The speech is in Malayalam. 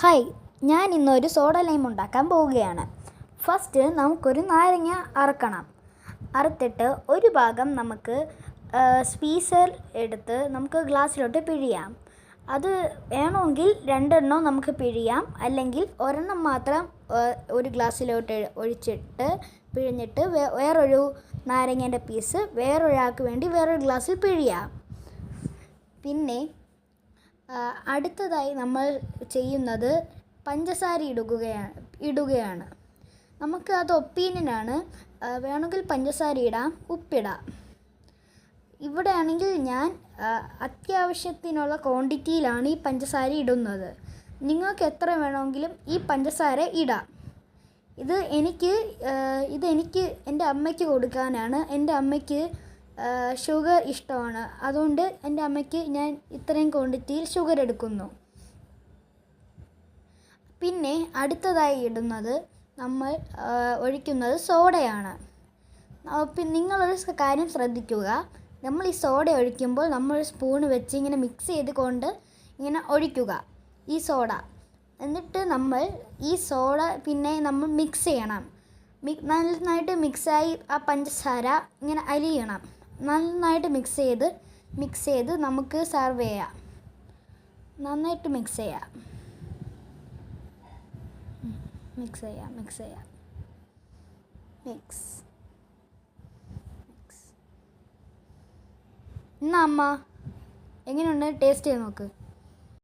ഹായ്, ഞാൻ ഇന്നൊരു സോഡ ലൈം ഉണ്ടാക്കാൻ പോവുകയാണ്. ഫസ്റ്റ് നമുക്കൊരു നാരങ്ങ അറുത്തിട്ട് ഒരു ഭാഗം നമുക്ക് സ്ക്വീസർ എടുത്ത് നമുക്ക് ഗ്ലാസ്സിലോട്ട് പിഴിയാം. അത് വേണമെങ്കിൽ രണ്ടെണ്ണം നമുക്ക് പിഴിയാം, അല്ലെങ്കിൽ ഒരെണ്ണം മാത്രം ഒരു ഗ്ലാസ്സിലോട്ട് ഒഴിച്ചിട്ട് പിഴിഞ്ഞിട്ട് വേറൊരു നാരങ്ങേൻ്റെ പീസ് വേറൊരാൾക്ക് വേണ്ടി വേറൊരു ഗ്ലാസ്സിൽ പിഴിയാം. പിന്നെ അടുത്തതായി നമ്മൾ ചെയ്യുന്നത് പഞ്ചസാര ഇടുകയാണ്. നമുക്ക് അത് ഒപ്പീനിയനാണ്. വേണമെങ്കിൽ പഞ്ചസാര ഇടാം, ഉപ്പിടാം. ഇവിടെ ആണെങ്കിൽ ഞാൻ അത്യാവശ്യത്തിനുള്ള ക്വാണ്ടിറ്റിയിലാണ് ഈ പഞ്ചസാര ഇടുന്നത്. നിങ്ങൾക്ക് എത്ര വേണമെങ്കിലും ഈ പഞ്ചസാര ഇടാം. ഇത് എനിക്ക് എൻ്റെ അമ്മയ്ക്ക് കൊടുക്കാനാണ്. എൻ്റെ അമ്മയ്ക്ക് ഷുഗർ ഇഷ്ടമാണ്. അതുകൊണ്ട് എൻ്റെ അമ്മയ്ക്ക് ഞാൻ ഇത്രയും ക്വാണ്ടിറ്റിയിൽ ഷുഗർ എടുക്കുന്നു. പിന്നെ അടുത്തതായി നമ്മൾ ഒഴിക്കുന്നത് സോഡയാണ്. നിങ്ങളൊരു കാര്യം ശ്രദ്ധിക്കുക. നമ്മൾ ഈ സോഡ ഒഴിക്കുമ്പോൾ നമ്മൾ സ്പൂണ് വെച്ച് ഇങ്ങനെ മിക്സ് ചെയ്തുകൊണ്ട് ഇങ്ങനെ ഒഴിക്കുക ഈ സോഡ. എന്നിട്ട് നമ്മൾ ഈ സോഡ നമ്മൾ മിക്സ് ചെയ്യണം. നന്നായിട്ട് മിക്സായി ആ പഞ്ചസാര ഇങ്ങനെ അലിയണം. നന്നായിട്ട് മിക്സ് ചെയ്ത് നമുക്ക് സെർവ് ചെയ്യാം. നന്നായിട്ട് മിക്സ് ചെയ്യാം. എന്നാ അമ്മ, എങ്ങനെയുണ്ട്? ടേസ്റ്റ് ചെയ്ത് നോക്ക്.